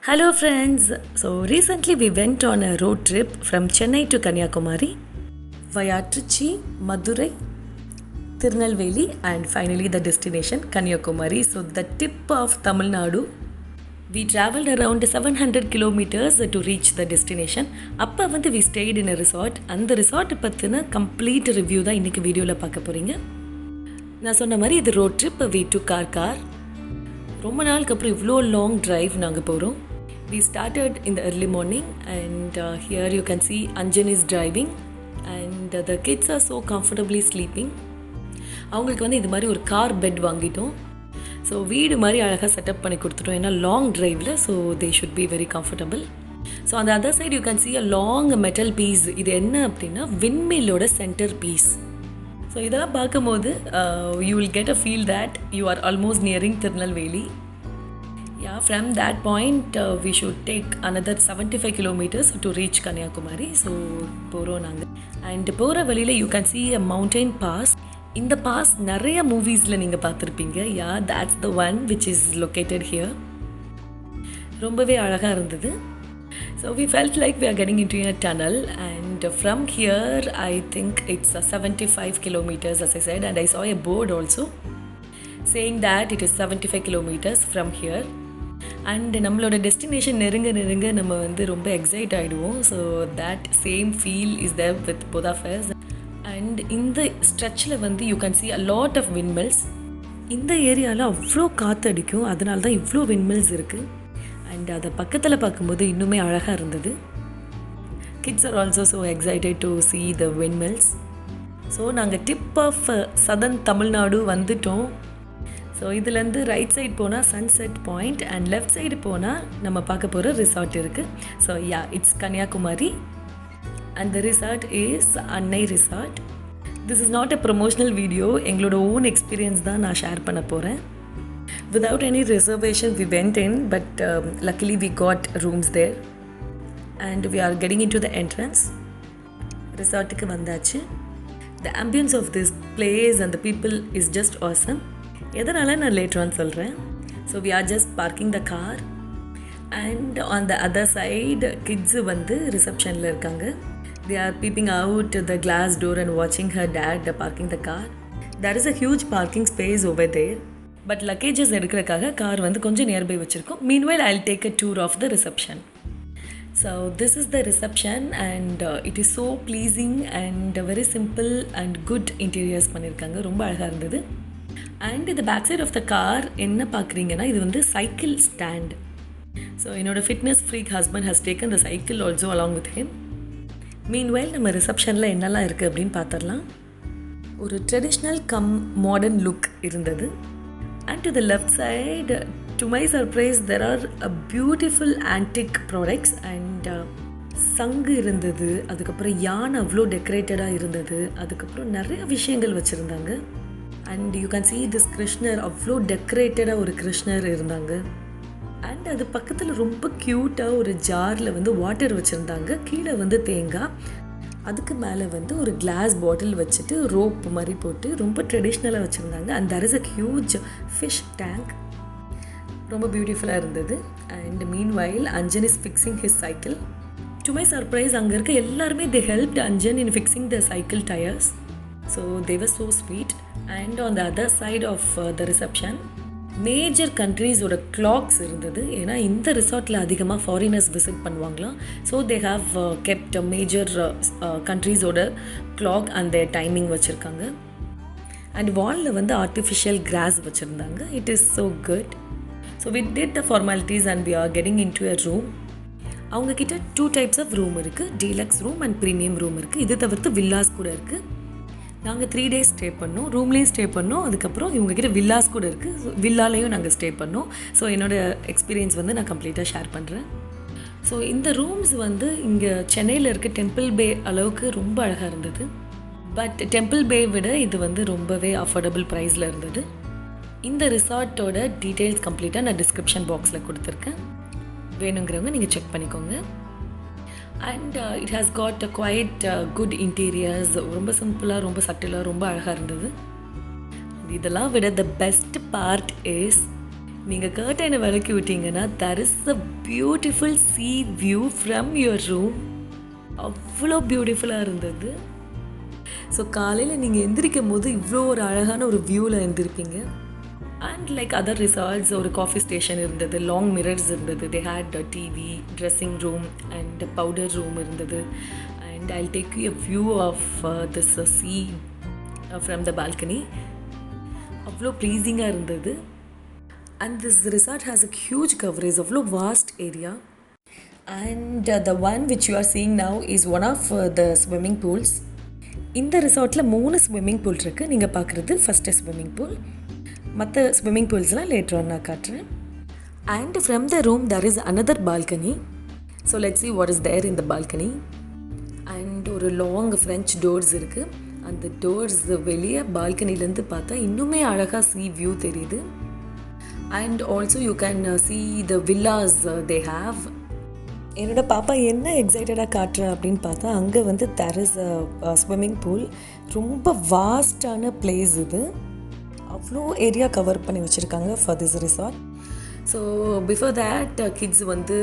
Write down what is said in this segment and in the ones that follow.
Hello friends. So recently we went on a road trip from Chennai to Kanyakumari via Trichy, Madurai, Tirunelveli and finally the destination Kanyakumari. So the tip of Tamil Nadu. We travelled around 700 kilometers to reach the destination. அப்போ வந்து we stayed in a resort. அந்த resort பற்றின complete review தான் இன்றைக்கி வீடியோவில் பார்க்க போகிறீங்க. நான் சொன்ன மாதிரி இது road trip. we took our car. ரொம்ப நாளுக்கு அப்புறம் இவ்வளோ லாங் டிரைவ் நாங்கள் போகிறோம். We started in the early morning and here you can see Anjan is driving and the kids are so comfortably sleeping. அவங்களுக்கு வந்து இது மாதிரி ஒரு கார் பெட் வாங்கிட்டோம். ஸோ வீடு மாதிரி அழகாக செட்டப் பண்ணி கொடுத்துட்டோம். ஏன்னா லாங் ட்ரைவில் so they should be very comfortable. So அந்த other side you can see a long metal piece. இது என்ன அப்படின்னா விண்மில்லோட சென்டர் பீஸ். ஸோ இதெல்லாம் பார்க்கும்போது you will get a feel that you are almost nearing Tirunelveli. Yeah, from that point we should take another 75 kilometers to reach Kanyakumari. So போகிறோம் நாங்கள். And போகிற வழியில் you can see a mountain pass. இந்த pass நிறைய மூவிஸில் நீங்கள் பார்த்துருப்பீங்க. யா that's the one which is located here. ரொம்பவே அழகாக இருந்தது. So we felt like we are getting into a tunnel and from here I think it's 75 kilometers as I said, and I saw a board also saying that it is 75 kilometers from here. And நம்மளோட destination நெருங்க நெருங்க நம்ம வந்து ரொம்ப excite ஆகிடுவோம். So that same feel is there with both of us. And இந்த ஸ்ட்ரெச்சில் வந்து you can see a lot of windmills. இந்த ஏரியாவில் அவ்வளோ காற்றடிக்கும், அதனால தான் இவ்வளோ விண்மில்ஸ் இருக்குது. அண்ட் அதை பக்கத்தில் பார்க்கும்போது இன்னுமே அழகாக இருந்தது. Kids are also so excited to see the windmills. So நாங்கள் டிப் ஆஃப் சதர்ன் தமிழ்நாடு வந்துட்டோம். ஸோ இதுலேருந்து ரைட் சைட் போனால் sunset point and left side போனால் நம்ம பார்க்க போகிற ரிசார்ட் இருக்குது. So ya it's Kanyakumari and the resort is Annai resort. This is not a promotional video. எங்களோட ஓன் எக்ஸ்பீரியன்ஸ் தான் நான் ஷேர் பண்ண போகிறேன். Without any reservation we went in, but luckily we God rooms there and we are getting in to the entrance. ரிசார்ட்டுக்கு வந்தாச்சு. The ambience of this place and the people is just awesome. எதனால் நான் later on சொல்கிறேன். So we are just parking the car and on the other side kids வந்து ரிசப்ஷனில் இருக்காங்க. They are peeping out the glass door and வாட்சிங் her dad parking the car. There is a huge parking space over there, but luggages எடுக்கிறதுக்காக car வந்து கொஞ்சம் nearby வச்சுருக்கோம். Meanwhile I will take a tour of the reception. So this is the reception and it is so pleasing and very simple and good interiors பண்ணியிருக்காங்க. ரொம்ப அழகாக இருந்தது. And இந்த back side of the car என்ன பார்க்குறீங்கன்னா இது வந்து cycle stand. So என்னோட fitness freak husband has taken the cycle also along with him. Meanwhile நம்ம ரிசப்ஷனில் என்னெல்லாம் இருக்குது அப்படின்னு பார்த்துடலாம். ஒரு ட்ரெடிஷ்னல் கம் மாடர்ன் லுக் இருந்தது. And to the left side to my surprise there are a beautiful antique products and சங்கு இருந்தது. அதுக்கப்புறம் யானை அவ்வளோ டெக்கரேட்டடாக இருந்தது. அதுக்கப்புறம் நிறைய விஷயங்கள் வச்சுருந்தாங்க. And you can see this கிருஷ்ணர் அவ்வளோ டெக்கரேட்டடாக ஒரு கிருஷ்ணர் இருந்தாங்க. அண்ட் அது பக்கத்தில் ரொம்ப க்யூட்டாக ஒரு ஜாரில் வந்து வாட்டர் வச்சுருந்தாங்க. கீழே வந்து தேங்காய், அதுக்கு மேலே வந்து ஒரு கிளாஸ் பாட்டில் வச்சுட்டு ரோப் மாதிரி போட்டு ரொம்ப ட்ரெடிஷ்னலாக வச்சுருந்தாங்க. And there is a huge fish tank. ரொம்ப பியூட்டிஃபுல்லாக இருந்தது. And meanwhile Anjan is fixing his cycle. To my surprise அங்கே இருக்க எல்லாருமே they helped Anjan in fixing the cycle tires. So they were so sweet. And on the other side of the reception major கண்ட்ரீஸோட clocks இருந்தது. ஏன்னா இந்த ரிசார்ட்டில் அதிகமாக foreigners visit பண்ணுவாங்களாம். So they have kept major கண்ட்ரீஸோட கிளாக் அந்த டைமிங் வச்சுருக்காங்க. அண்ட் வாலில் வந்து ஆர்டிஃபிஷியல் கிராஸ் வச்சுருந்தாங்க. It is so good. So we did the formalities and we are getting in to a room. அவங்கக்கிட்ட 2 types ஆஃப் ரூம் இருக்குது. Deluxe room and premium room இருக்குது. இது தவிர்த்து வில்லாஸ் கூட இருக்குது. நாங்கள் 3 days ஸ்டே பண்ணோம். ரூம்லேயும் ஸ்டே பண்ணோம். அதுக்கப்புறம் இவங்ககிட்ட வில்லாஸ் கூட இருக்குது. ஸோ வில்லாலேயும் நாங்கள் ஸ்டே பண்ணோம். ஸோ என்னோடய எக்ஸ்பீரியன்ஸ் வந்து நான் கம்ப்ளீட்டாக ஷேர் பண்ணுறேன். ஸோ இந்த ரூம்ஸ் வந்து இங்கே சென்னையில் இருக்க டெம்பிள் பே அளவுக்கு ரொம்ப அழகாக இருந்தது. பட் டெம்பிள் பே விட இது வந்து ரொம்பவே அஃபோர்டபுள் ப்ரைஸில் இருந்தது. இந்த ரிசார்ட்டோட டீட்டெயில்ஸ் கம்ப்ளீட்டாக நான் டிஸ்கிரிப்ஷன் பாக்ஸில் கொடுத்துருக்கேன். வேணுங்கிறவங்க நீங்கள் செக் பண்ணிக்கோங்க. And it has got a quite good interiors. ரொம்ப சிம்பிளாக, ரொம்ப சட்டிலாக, ரொம்ப அழகாக இருந்தது. இதெல்லாம் விட த பெஸ்ட் பார்ட் இஸ் நீங்கள் கர்டைனை விளக்கி விட்டீங்கன்னா there is a beautiful sea view from your room. அவ்வளோ பியூட்டிஃபுல்லாக இருந்தது. ஸோ காலையில் நீங்கள் எந்திரிக்கும் போது இவ்வளோ ஒரு அழகான ஒரு வியூவில் எழுந்திருப்பீங்க. அண்ட் லைக் அதர் ரிசார்ட்ஸ் ஒரு காஃபி ஸ்டேஷன் இருந்தது, லாங் மிரர்ஸ் இருந்தது, they had TV, dressing room and powder room இருந்தது. And I take you a view of this sea from the balcony. அவ்வளோ ப்ளீஸிங்காக இருந்தது. And this resort has a huge coverage, அவ்வளோ vast area. And the one which you are seeing now is one of the swimming pools. இந்த ரிசார்ட்டில் 3 swimming pool இருக்குது. நீங்கள் பார்க்குறது first swimming pool. மற்ற swimming பூல்ஸ்லாம் later on நான் காட்டுறேன். And from the room there is another balcony. So let's see what is there in the balcony. And ஒரு long French doors இருக்குது. அந்த டோர்ஸ் வெளியே பால்கனிலேருந்து பார்த்தா இன்னுமே அழகாக see வியூ தெரியுது. And also you can see the villas they have. என்னோடய பாப்பா என்ன எக்ஸைட்டடாக காட்டுறேன் அப்படின்னு பார்த்தா அங்கே வந்து there is a swimming pool. ரொம்ப வாஸ்டான பிளேஸ் இது. அவ்வளோ ஏரியா கவர் பண்ணி வச்சுருக்காங்க for this resort. So before that kids வந்து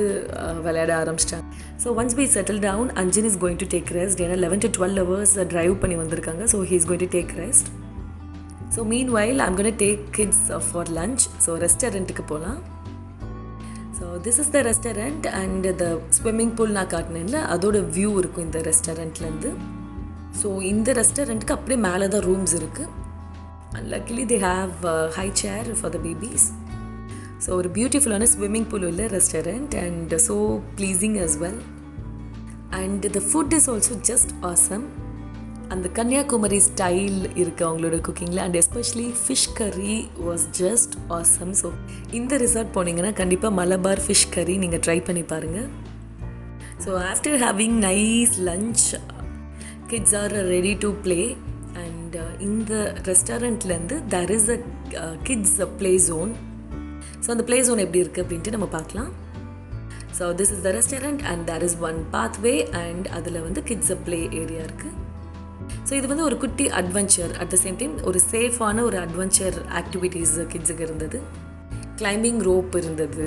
விளையாட ஆரம்பிச்சிட்டாங்க. So once we settle down, அஞ்சின் is going to take rest. ஏன்னா 11 to 12 hours ட்ரைவ் பண்ணி வந்திருக்காங்க. So he is going to take rest. So meanwhile I'm going to take kids for lunch. So ரெஸ்டாரண்ட்டுக்கு போகலாம். So this is the restaurant and the swimming pool நான் காட்டினேன்ல அதோட view இருக்கும் இந்த ரெஸ்டாரண்ட்லேருந்து. ஸோ இந்த ரெஸ்டாரண்ட்டுக்கு அப்படியே மேலே தான் ரூம்ஸ் இருக்குது. And luckily they have high chair for the babies. So ஒரு பியூட்டிஃபுல்லான ஸ்விம்மிங் பூல் உள்ள restaurant and so pleasing as well. And the food is also just awesome. அந்த கன்னியாகுமரி ஸ்டைல் இருக்குது அவங்களோட குக்கிங்கில். And especially fish curry was just awesome. So இந்த resort போனீங்கன்னா கண்டிப்பாக மலபார் ஃபிஷ் கறி நீங்கள் ட்ரை பண்ணி பாருங்கள். So after having nice lunch kids are ready to play. And இந்த ரெஸ்டாரண்ட்லேருந்து there is a kids play zone. So அந்த ப்ளே ஜோன் எப்படி இருக்குது அப்படின்ட்டு நம்ம பார்க்கலாம். So this is the restaurant and there is one pathway and அதில் வந்து kids play area இருக்குது. ஸோ இது வந்து ஒரு குட்டி adventure, at the same time ஒரு சேஃபான ஒரு அட்வென்ச்சர் ஆக்டிவிட்டீஸ் கிட்ஸுக்கு இருந்தது. கிளைம்பிங் ரோப் இருந்தது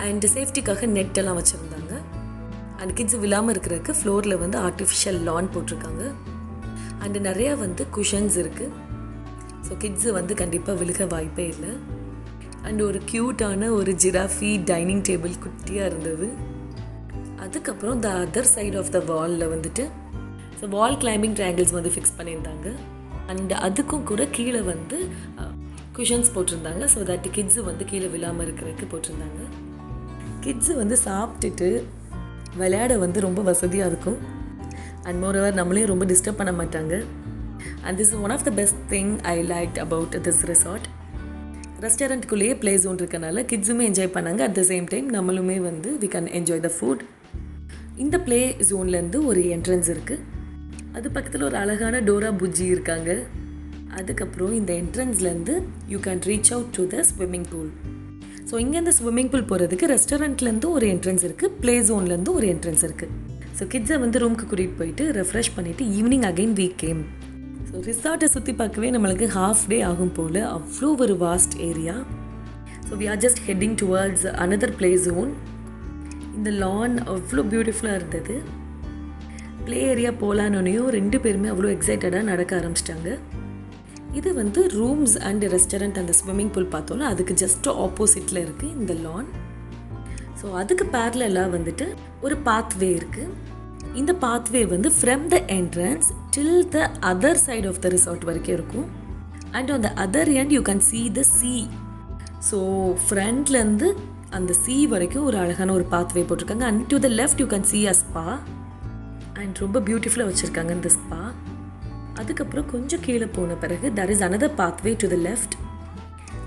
அண்ட் சேஃப்டிக்காக நெட்டெல்லாம் வச்சுருந்தாங்க. அண்ட் கிட்ஸ் விழாமல் இருக்கிறதுக்கு ஃப்ளோரில் வந்து ஆர்டிஃபிஷியல் லான் போட்டிருக்காங்க. அண்டு நிறையா வந்து குஷன்ஸ் இருக்குது. ஸோ கிட்ஸு வந்து கண்டிப்பாக விழுக வாய்ப்பே இல்லை. அண்ட் ஒரு க்யூட்டான ஒரு ஜிராஃபி டைனிங் டேபிள் குட்டியாக இருந்தது. அதுக்கப்புறம் the other side of the வாலில் வந்துட்டு ஸோ வால் கிளைம்பிங் ட்ரையாங்கிள்ஸ் வந்து ஃபிக்ஸ் பண்ணியிருந்தாங்க. அண்ட் அதுக்கும் கூட கீழே வந்து குஷன்ஸ் போட்டிருந்தாங்க. ஸோ தட் கிட்ஸு வந்து கீழே விழாமல் இருக்கிறதுக்கு போட்டிருந்தாங்க. கிட்ஸு வந்து சாப்பிட்டுட்டு விளையாட வந்து ரொம்ப வசதியாக இருக்கும். அண்ட் மோரோவர் நம்மளையும் ரொம்ப டிஸ்டர்ப் பண்ண மாட்டாங்க. And this is one of the best thing I like about this resort. ரெஸ்டாரண்ட்டுக்குள்ளேயே ப்ளே ஜோன் இருக்கனால கிட்ஸுமே என்ஜாய் பண்ணாங்க. அட் த சேம் டைம் நம்மளுமே வந்து we can enjoy the food. இந்த ப்ளே ஜோன்லேருந்து ஒரு என்ட்ரன்ஸ் இருக்குது. அது பக்கத்தில் ஒரு அழகான டோரா புஜ்ஜி இருக்காங்க. அதுக்கப்புறம் இந்த என்ட்ரன்ஸ்லேருந்து you can reach out to the swimming pool. So இங்கேருந்து ஸ்விம்மிங் பூல் போகிறதுக்கு ரெஸ்டாரண்ட்லேருந்து ஒரு என்ட்ரன்ஸ் இருக்குது, ப்ளே ஜோன்லேருந்து ஒரு என்ட்ரன்ஸ் இருக்குது. ஸோ கிட்ஸை வந்து ரூமுக்கு கூட்டிகிட்டு போயிட்டு ரெஃப்ரெஷ் பண்ணிவிட்டு evening again we came. So ரிசார்ட்டை சுற்றி பார்க்கவே நம்மளுக்கு ஹாஃப் டே ஆகும் போல். அவ்வளோ ஒரு vast area. So we are just heading towards another play zone. இந்த லான் அவ்வளோ பியூட்டிஃபுல்லாக இருந்தது. ப்ளே ஏரியா போகலான்னொன்னையும் 2 பேருமே அவ்வளோ எக்ஸைட்டடாக நடக்க ஆரம்பிச்சிட்டாங்க. இது வந்து ரூம்ஸ் அண்ட் ரெஸ்டாரண்ட் அந்த ஸ்விம்மிங் பூல் பார்த்தோன்னா அதுக்கு ஜஸ்ட் ஆப்போசிட்டில் இருக்குது இந்த லான். ஸோ அதுக்கு பேரலாக வந்துட்டு ஒரு பாத்வே இருக்குது. இந்த பாத்வே வந்து from the entrance till the other side of the resort வரைக்கும் இருக்கும். And on the other end you can see the sea. So ஃப்ரண்ட்லேருந்து அந்த sea வரைக்கும் ஒரு அழகான ஒரு பாத்வே போட்டிருக்காங்க. And to the left you can see a spa. And ரொம்ப பியூட்டிஃபுல்லாக வச்சுருக்காங்க இந்த ஸ்பா. அதுக்கப்புறம் கொஞ்சம் கீழே போன பிறகு there is another pathway to the left.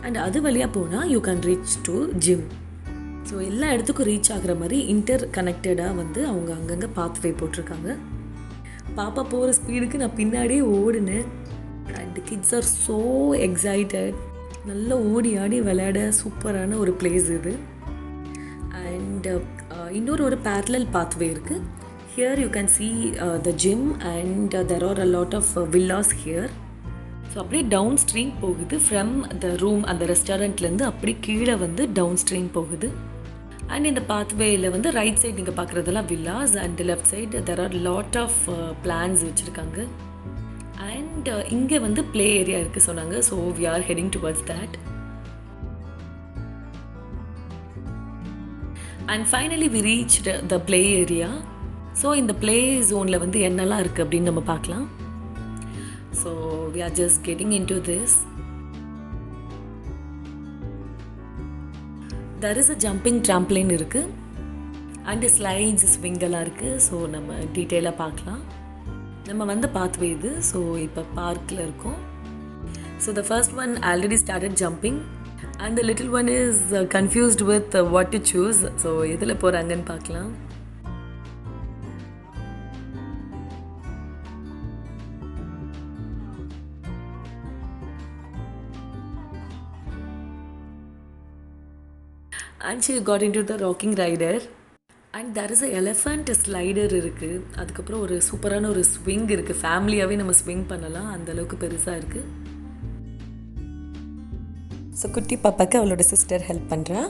And அது வழியாக போனால் you can reach to gym. So எல்லா இடத்துக்கும் ரீச் ஆகிற மாதிரி இன்டர் கனெக்டடாக வந்து அவங்க அங்கங்கே பாத்வே போட்டிருக்காங்க. பாப்பா போகிற ஸ்பீடுக்கு நான் பின்னாடியே ஓடினேன். And kids are so excited. நல்லா ஓடி ஆடி விளையாட சூப்பரான ஒரு பிளேஸ் இது. அண்ட் இன்னொரு ஒரு பேரலல் பாத்வே இருக்குது. Here you can see the gym and there are a lot of villas here. So அப்படியே டவுன் ஸ்ட்ரீம் போகுது ஃப்ரம் த ரூம், அந்த ரெஸ்டாரண்ட்லேருந்து அப்படி கீழே வந்து டவுன் ஸ்ட்ரீம் போகுது. அண்ட் இந்த பாத்வேயில் வந்து ரைட் சைடு நீங்கள் பார்க்குறதெல்லாம் villas and left side there are lot of plants வச்சுருக்காங்க. அண்ட் இங்கே வந்து ப்ளே ஏரியா இருக்குது சொன்னாங்க. So we are heading towards that. And finally we reached the play area. So இந்த ப்ளே ஜோனில் வந்து என்னெல்லாம் இருக்குது அப்படின்னு நம்ம பார்க்கலாம். So we are just getting in to this. there is a jumping trampoline இருக்குது அண்ட் ஸ்லைட்ஸ் ஸ்விங்கெல்லாம் இருக்குது. ஸோ நம்ம டீட்டெயிலாக பார்க்கலாம். நம்ம வந்து பாத்வே இது. ஸோ இப்போ பார்க்கில் இருக்கோம். So the first one already started jumping and the little one is confused with what to choose. So எதில் போகிறாங்கன்னு பார்க்கலாம். And she got into the rocking rider. And there is a elephant slider இருக்குது. அதுக்கப்புறம் ஒரு சூப்பரான ஒரு swing இருக்குது. ஃபேமிலியாகவே நம்ம ஸ்விங் பண்ணலாம், அந்தளவுக்கு பெருசாக இருக்குது. ஸோ குட்டி பாப்பாவுக்கு அவளோட சிஸ்டர் ஹெல்ப் பண்ணுறா.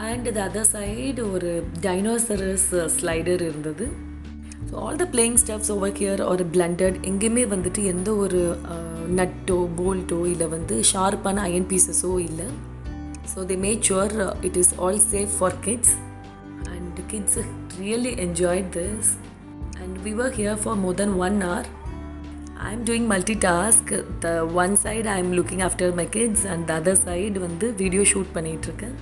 அண்ட் த அதர் சைடு ஒரு டைனோசரஸ் ஸ்லைடர் இருந்தது. So all the playing stuffs over here ஒரு பிளண்டட். எங்கேயுமே வந்துட்டு எந்த ஒரு நட்டோ போல்ட்டோ இல்லை வந்து ஷார்ப்பான அயன் பீசஸோ இல்லை. So they made sure it is all safe for kids and kids really enjoyed this. And we were here for more than 1 hour. I am doing multi task. The one side I am looking after my kids and the other side வந்து video shoot பண்ணிகிட்ருக்கேன்.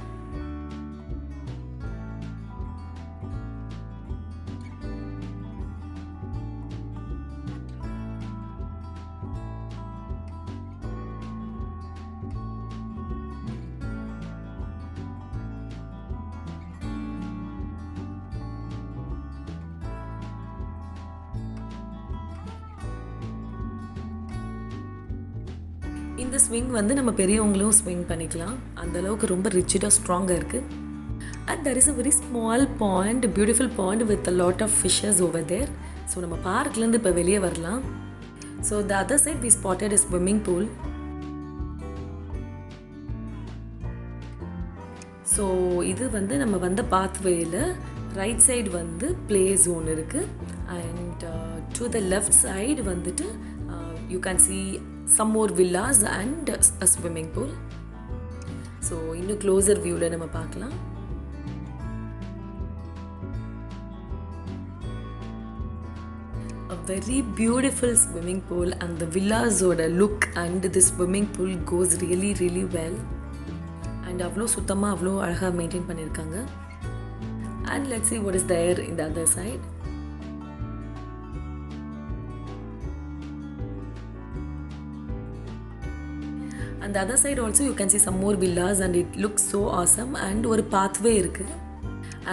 இந்த swing வந்து நம்ம பெரியவங்களும் swing பண்ணிக்கலாம், அந்தளவுக்கு ரொம்ப ரிச்சிடாக ஸ்ட்ராங்காக இருக்குது. And there is a very small pond, beautiful pond with a lot of fishes over there. So நம்ம பார்க்லேருந்து இப்போ வெளியே வரலாம். So the other side we spotted a swimming pool. So இது வந்து நம்ம வந்த பாத்வேயில் ரைட் சைடு வந்து ப்ளே ஜோன் இருக்குது. And to the left side வந்துட்டு you can see some more villas and a swimming pool. So இன்னும் closer viewல நம்ம பார்க்கலாம். A very beautiful swimming pool and the villas oda look and the swimming pool goes really really well. And avlo சுத்தமா avlo அழகா maintain பண்ணிருக்காங்க. And let's see what is there in the other side. And the other side also you can see some more villas and it looks so awesome. And ஒரு pathway இருக்கு.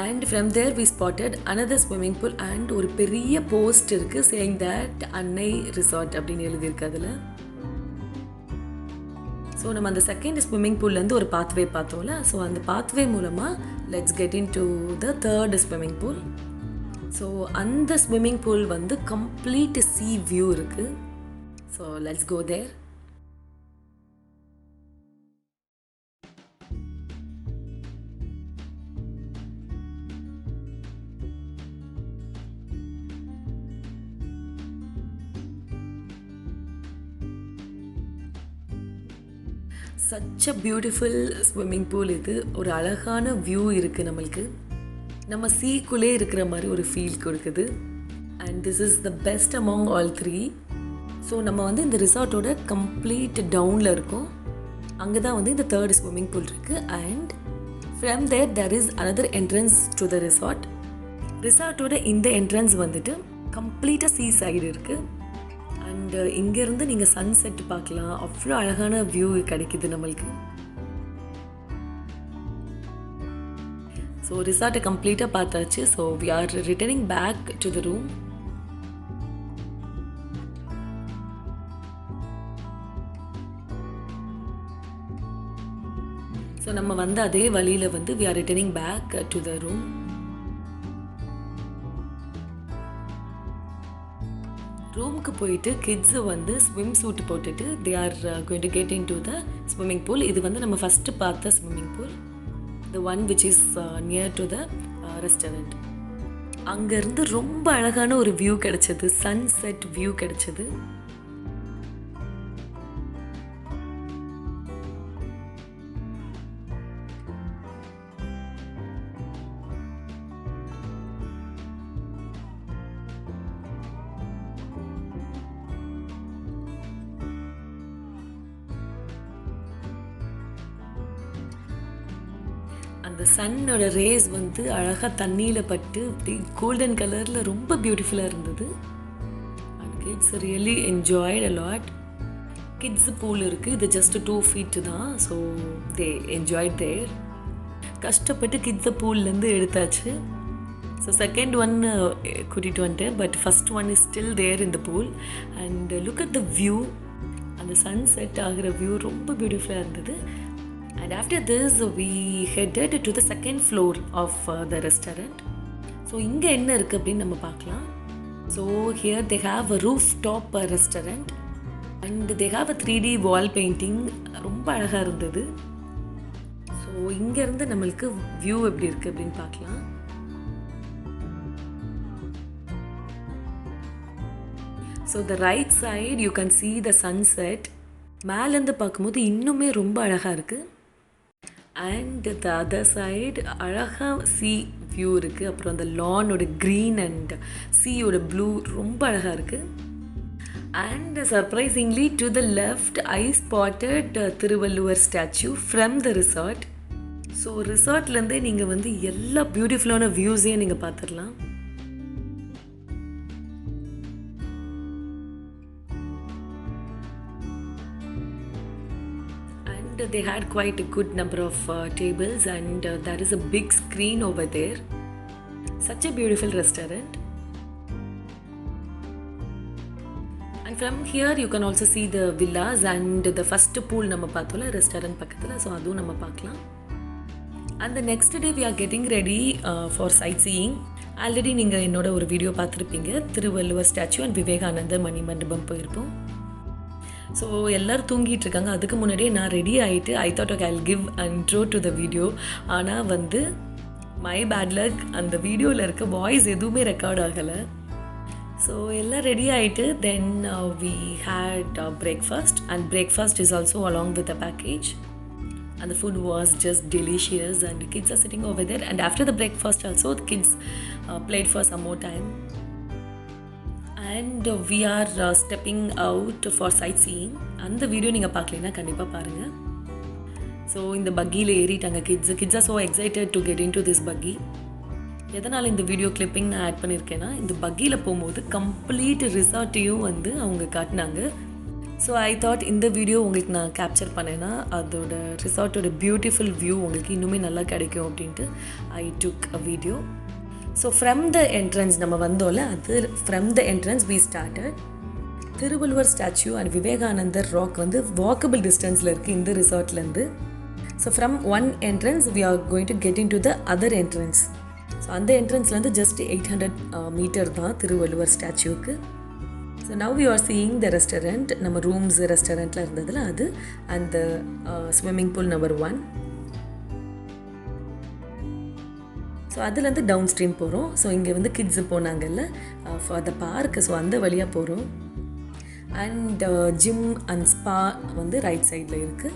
And from there we spotted another swimming pool and ஒரு பெரிய post இருக்கு saying that அன்னை resort அப்படின்னு எழுதியிருக்கு அதில். So நம்ம அந்த செகண்ட் ஸ்விம்மிங் பூல்லேருந்து ஒரு பாத்வே பார்த்தோம்ல, ஸோ அந்த பாத்வே மூலமாக let's get in to the third swimming pool. So அந்த ஸ்விம்மிங் பூல் வந்து கம்ப்ளீட் சீ வியூ இருக்குது. So let's go there. Such a beautiful swimming pool இது. ஒரு அழகான வியூ இருக்குது, நம்மளுக்கு நம்ம சீக்குள்ளே இருக்கிற மாதிரி ஒரு ஃபீல் கொடுக்குது. And this is the best among all 3. So நம்ம வந்து இந்த ரிசார்ட்டோட கம்ப்ளீட் டவுனில் இருக்கோம். அங்கே தான் வந்து இந்த தேர்ட் ஸ்விம்மிங் பூல் இருக்குது. And from there is another entrance to the resort. ரிசார்ட்டோட இந்த என்ட்ரன்ஸ் வந்துட்டு கம்ப்ளீட்டாக சீ சைடு இருக்குது. அண்ட் இங்கேருந்து நீங்கள் சன்செட் பார்க்கலாம், அவ்வளோ அழகான வியூ கிடைக்குது நம்மளுக்கு. ஸோ ரிசார்ட்டை கம்ப்ளீட்டாக பார்த்தாச்சு. So we are returning back to the room. So நம்ம வந்து அதே வழியில் வந்து we are returning back to the room. ரூமுக்கு போயிட்டு கிட்ஸு வந்து ஸ்விம் சூட் போட்டுட்டு they are going to get in to the swimming pool. இது வந்து நம்ம ஃபஸ்ட்டு பார்த்த swimming pool, the one which is near to the restaurant. அங்கேருந்து ரொம்ப அழகான ஒரு வியூ கிடச்சிது, சன்செட் வியூ கிடச்சிது. அந்த சன்னோட ரேஸ் வந்து அழகாக தண்ணியில் பட்டு அப்படி கோல்டன் கலரில் ரொம்ப பியூட்டிஃபுல்லாக இருந்தது. And kids really enjoyed a lot. Kids pool இருக்குது, இது ஜஸ்ட் 2 feet தான். So they enjoyed there. கஷ்டப்பட்டு கிட்ஸை பூல்லேருந்து எடுத்தாச்சு. ஸோ செகண்ட் ஒன் கூட்டிகிட்டு வந்துட்டேன், but first one is still there in the pool. And look at the view, அந்த சன் செட் ஆகிற வியூ ரொம்ப பியூட்டிஃபுல்லாக இருந்தது. And after this we headed to the second floor of the restaurant. So இங்கே என்ன இருக்குது அப்படின்னு நம்ம பார்க்கலாம். So here they have a rooftop restaurant and they have a 3D wall painting. ரொம்ப அழகாக இருந்தது. ஸோ இங்கேருந்து நம்மளுக்கு வியூ எப்படி இருக்குது அப்படின்னு பார்க்கலாம். So the right side you can see the sunset. மேலேருந்து பார்க்கும்போது இன்னுமே ரொம்ப அழகாக இருக்குது. அண்ட் த அதர் சைடு அழகாக சீ வியூ இருக்குது. அப்புறம் அந்த லானோட க்ரீன் அண்ட் சீயோட ப்ளூ ரொம்ப அழகாக இருக்குது. And surprisingly to the left I spotted Thiruvalluvar statue from the resort. So ரிசார்ட்லேருந்தே நீங்கள் வந்து எல்லா பியூட்டிஃபுல்லான வியூஸையும் நீங்கள் பார்த்துடலாம். They had quite a good number of tables and there is a big screen over there. Such a beautiful restaurant. And from here you can also see the villas and the first pool நம்ம பார்த்தோம்ல restaurant பக்கத்தில். So அதுவும் நம்ம பார்க்கலாம். And the next day we are getting ready for sightseeing. Already நீங்கள் என்னோட ஒரு video பார்த்துருப்பீங்க, திருவள்ளுவர் ஸ்டாச்சு அண்ட் விவேகானந்தர் மணி மண்டபம் போயிருப்போம். ஸோ எல்லோரும் தூங்கிட்டு இருக்காங்க. அதுக்கு முன்னாடியே நான் ரெடி ஆகிட்டு I thought okay I will give intro to the video. ஆனால் வந்து மை பேட் லக், அந்த வீடியோவில் இருக்க வாய்ஸ் எதுவுமே ரெக்கார்ட் ஆகலை. ஸோ எல்லாம் ரெடி ஆகிட்டு then we had breakfast and breakfast is also along with a package. And the food was just delicious and the kids are sitting over there. And after the breakfast also the kids played for some more time. And we are stepping out for sightseeing. அந்த video நீங்கள் பார்க்கலன்னா கண்டிப்பாக பாருங்கள். So இந்த பக்கியில் ஏறிட்டாங்க kids are so excited to get in to this buggy. எதனால் இந்த வீடியோ கிளிப்பிங் நான் ஆட் பண்ணியிருக்கேன்னா, இந்த பக்கியில் போகும்போது கம்ப்ளீட் ரிசார்ட்டையும் வந்து அவங்க காட்டினாங்க. ஸோ ஐ தாட் இந்த வீடியோ உங்களுக்கு நான் கேப்சர் பண்ணேன்னா அதோட ரிசார்ட்டோட பியூட்டிஃபுல் வியூ உங்களுக்கு இன்னுமே நல்லா கிடைக்கும் அப்படின்ட்டு I took a video. So from the entrance நம்ம வந்தோம்ல, அது from the entrance we started. Thiruvalluvar statue and Vivekanandar rock வந்து வாக்கபிள் டிஸ்டன்ஸில் இருக்குது இந்த ரிசார்ட்லேருந்து. So from one entrance we are going to get in to the other entrance. So அந்த என்ட்ரன்ஸ்லேருந்து ஜஸ்ட் 800 மீட்டர் தான் திருவள்ளுவர் ஸ்டாச்சுவுக்கு. So now you are seeing the restaurant. நம்ம ரூம்ஸ் ரெஸ்டாரண்ட்டில் இருந்ததில் அது and the swimming pool number 1. So அதுலேருந்து down stream போகிறோம். ஸோ இங்கே வந்து கிட்ஸு போனாங்கல்ல ஃபார் த பார்க், ஸோ அந்த வழியாக போகிறோம். அண்ட் ஜிம் அண்ட் ஸ்பா வந்து ரைட் சைடில் இருக்குது.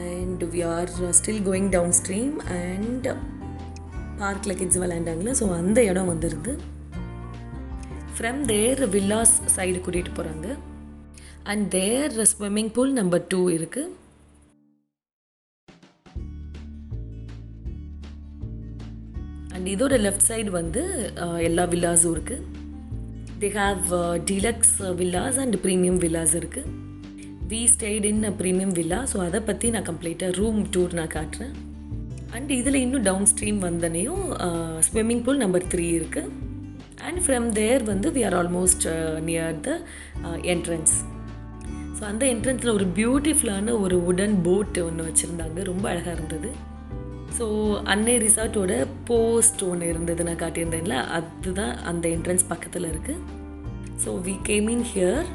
And we are still going down stream. And பார்க்கில் கிட்ஸ் விளையாண்டாங்களே, ஸோ அந்த இடம் வந்துடுது. ஃப்ரம் தேர் வில்லாஸ் சைடு கூட்டிகிட்டு போகிறாங்க. And there swimming pool number 2 இருக்குது. அண்ட் இதோட லெஃப்ட் சைடு வந்து எல்லா வில்லாஸும் இருக்குது. They have deluxe villas and premium villas இருக்குது. We stayed in premium villa. So அதை பற்றி நான் கம்ப்ளீட்டாக ரூம் டூர் நான் காட்டுறேன். அண்ட் இதில் இன்னும் டவுன் ஸ்ட்ரீம் வந்தனையும் ஸ்விம்மிங் பூல் நம்பர் 3 இருக்குது. அண்ட் ஃப்ரம் தேர் வந்து we are almost near the entrance. So அந்த என்ட்ரன்ஸில் ஒரு பியூட்டிஃபுல்லான ஒரு வுடன் போட் ஒன்று வச்சுருந்தாங்க, ரொம்ப அழகாக இருந்தது. ஸோ அன்னை ரிசார்ட்டோட போஸ்ட் ஒன்று இருந்தது நான் காட்டியிருந்தேன்ல, அதுதான் அந்த என்ட்ரன்ஸ் பக்கத்தில் இருக்குது. So we came in here.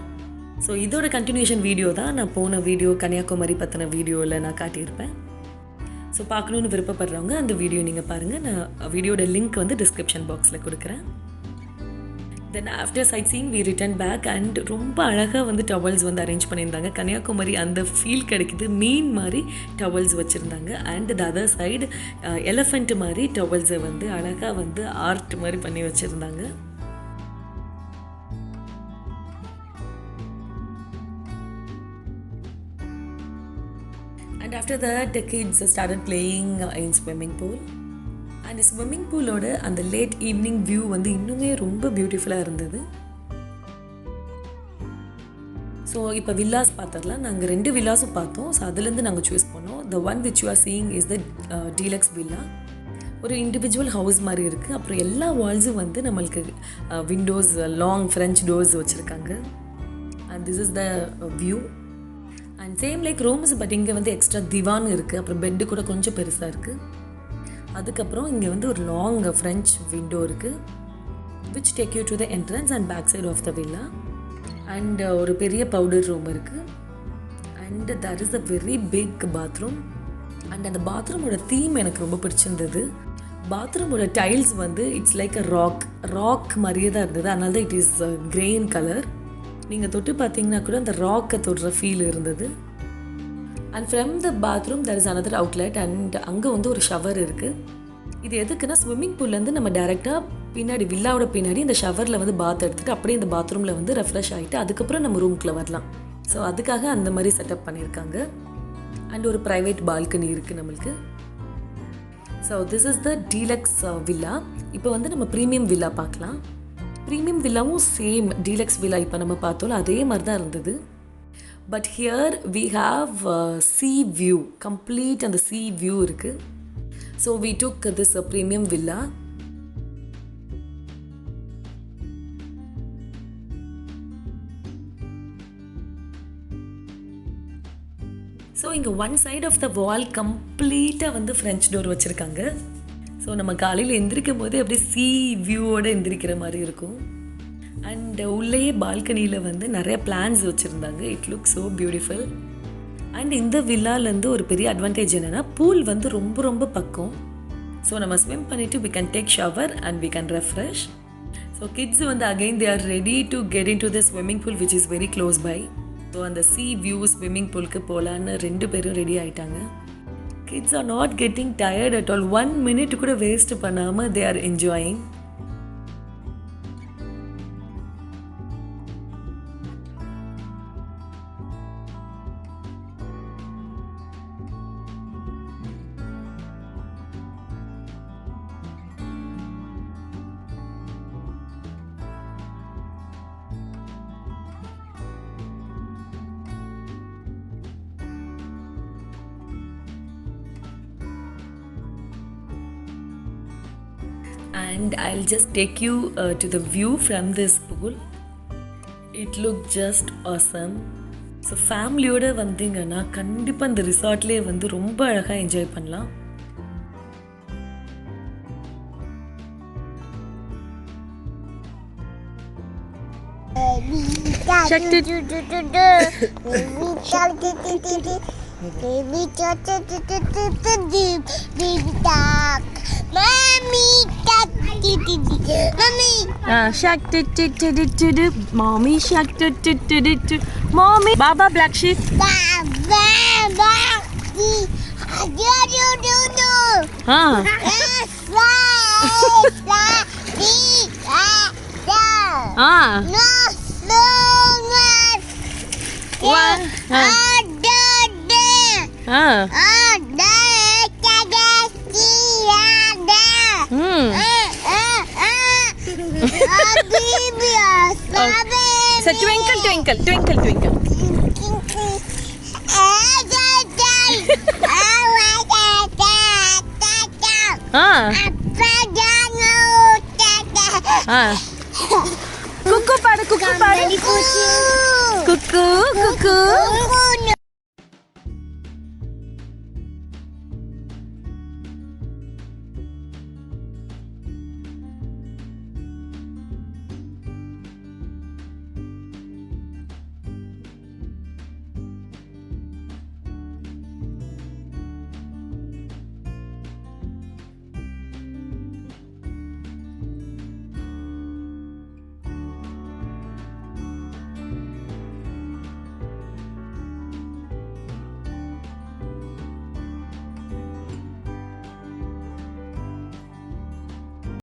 So இதோட கண்டினியூஷன் வீடியோ தான் நான் போன வீடியோ கன்னியாகுமரி பற்றின வீடியோவில் நான் காட்டியிருப்பேன். ஸோ பார்க்கணுன்னு விருப்பப்படுறவங்க அந்த வீடியோ நீங்கள் பாருங்கள். நான் வீடியோட லிங்க் வந்து டிஸ்கிரிப்ஷன் பாக்ஸில் கொடுக்குறேன். Then after sight seeing we return back and ரொம்ப அழகாக வந்து டவல்ஸ் வந்து அரேஞ்ச் பண்ணியிருந்தாங்க. கன்னியாகுமரி அந்த ஃபீல் கிடைக்குது. மீன் மாதிரி டவல்ஸ் வச்சுருந்தாங்க. And the other side elephant மாதிரி டவல்ஸை வந்து அழகாக வந்து ஆர்ட் மாதிரி பண்ணி வச்சுருந்தாங்க. And after that the kids started playing in swimming pool. And swimming பூலோட அந்த லேட் ஈவினிங் வியூ வந்து இன்னுமே ரொம்ப பியூட்டிஃபுல்லாக இருந்தது. ஸோ இப்போ வில்லாஸ் பார்த்துடலாம். நாங்கள் 2 வில்லாஸும் பார்த்தோம். ஸோ அதுலேருந்து நாங்கள் சூஸ் பண்ணோம். த one which you are seeing is the deluxe villa. ஒரு இண்டிவிஜுவல் ஹவுஸ் மாதிரி இருக்குது. அப்புறம் எல்லா வால்ஸும் வந்து நம்மளுக்கு விண்டோஸ், லாங் ஃப்ரெஞ்ச் டோர்ஸ் வச்சுருக்காங்க. And this is the view. And same like rooms, but இங்கே வந்து எக்ஸ்ட்ரா திவான் இருக்குது. அப்புறம் பெட்டு கூட கொஞ்சம் பெருசாக இருக்குது. அதுக்கப்புறம் இங்கே வந்து ஒரு லாங் ஃப்ரெஞ்ச் விண்டோ இருக்குது which take you to the entrance and back side of the villa. And ஒரு பெரிய பவுடர் ரூம் இருக்குது. And that is a very big bathroom. And அந்த பாத்ரூமோட தீம் எனக்கு ரொம்ப பிடிச்சிருந்தது. பாத்ரூமோட டைல்ஸ் வந்து இட்ஸ் லைக் அ ராக் மாதிரியே தான் இருந்தது. அதனால தான் இட் இஸ் கிரேன் கலர். நீங்கள் தொட்டு பார்த்தீங்கன்னா கூட அந்த ராக்கை தொடுற ஃபீல் இருந்தது. And from the bathroom there is another outlet. And அங்கே வந்து ஒரு ஷவர் இருக்குது. இது எதுக்குன்னா ஸ்விம்மிங் பூல்லேருந்து நம்ம டேரெக்டாக பின்னாடி வில்லாவோட பின்னாடி இந்த ஷவரில் வந்து பாத் எடுத்துகிட்டு அப்படியே இந்த பாத்ரூமில் வந்து ரெஃப்ரெஷ் ஆகிட்டு அதுக்கப்புறம் நம்ம ரூம்குள்ளே வரலாம். ஸோ அதுக்காக அந்த மாதிரி செட்டப் பண்ணியிருக்காங்க. அண்ட் ஒரு ப்ரைவேட் பால்கனி இருக்குது நம்மளுக்கு. So this is the deluxe villa. இப்போ வந்து நம்ம ப்ரீமியம் வில்லா பார்க்கலாம். ப்ரீமியம் வில்லாவும் சேம் டீலக்ஸ் வில்லா இப்போ நம்ம பார்த்தோம்ல அதே மாதிரி தான் இருந்தது. But here we have sea view, complete அந்த sea view இருக்குது. So we took this premium villa. So இங்கே one side of the wall கம்ப்ளீட்டாக வந்து ஃப்ரெஞ்ச் டோர் வச்சுருக்காங்க. ஸோ நம்ம காலையில் எந்திரிக்கும் போது அப்படியே sea வியூவோடு எந்திரிக்கிற மாதிரி இருக்கும். அண்ட் உள்ளேயே பால்கனியில் வந்து நிறைய பிளான்ஸ் வச்சுருந்தாங்க. It look so beautiful. And இந்த வில்லாலேருந்து ஒரு பெரிய அட்வான்டேஜ் என்னென்னா பூல் வந்து ரொம்ப ரொம்ப பக்கம். ஸோ நம்ம ஸ்விம் பண்ணிவிட்டு we can take shower and we can refresh. So kids வந்து again they are ready to get in to the swimming pool which is very close by. So அந்த sea view swimming பூலுக்கு போகலான்னு 2 பேரும் ready ஆகிட்டாங்க. Kids are not getting tired at all. 1 minute கூட waste பண்ணாமல் they are enjoying. And I'll just take you to the view from this pool. It looked just awesome. So ஃபேமிலியோடு வந்தீங்கன்னா கண்டிப்பாக இந்த ரிசார்ட்லேயே வந்து ரொம்ப அழகாக என்ஜாய் பண்ணலாம். Shark mommy shark mommy baba black sheep So twinkle twinkle twinkle twinkle. Cuckoo pada cuckoo pada cuckoo cuckoo cuckoo.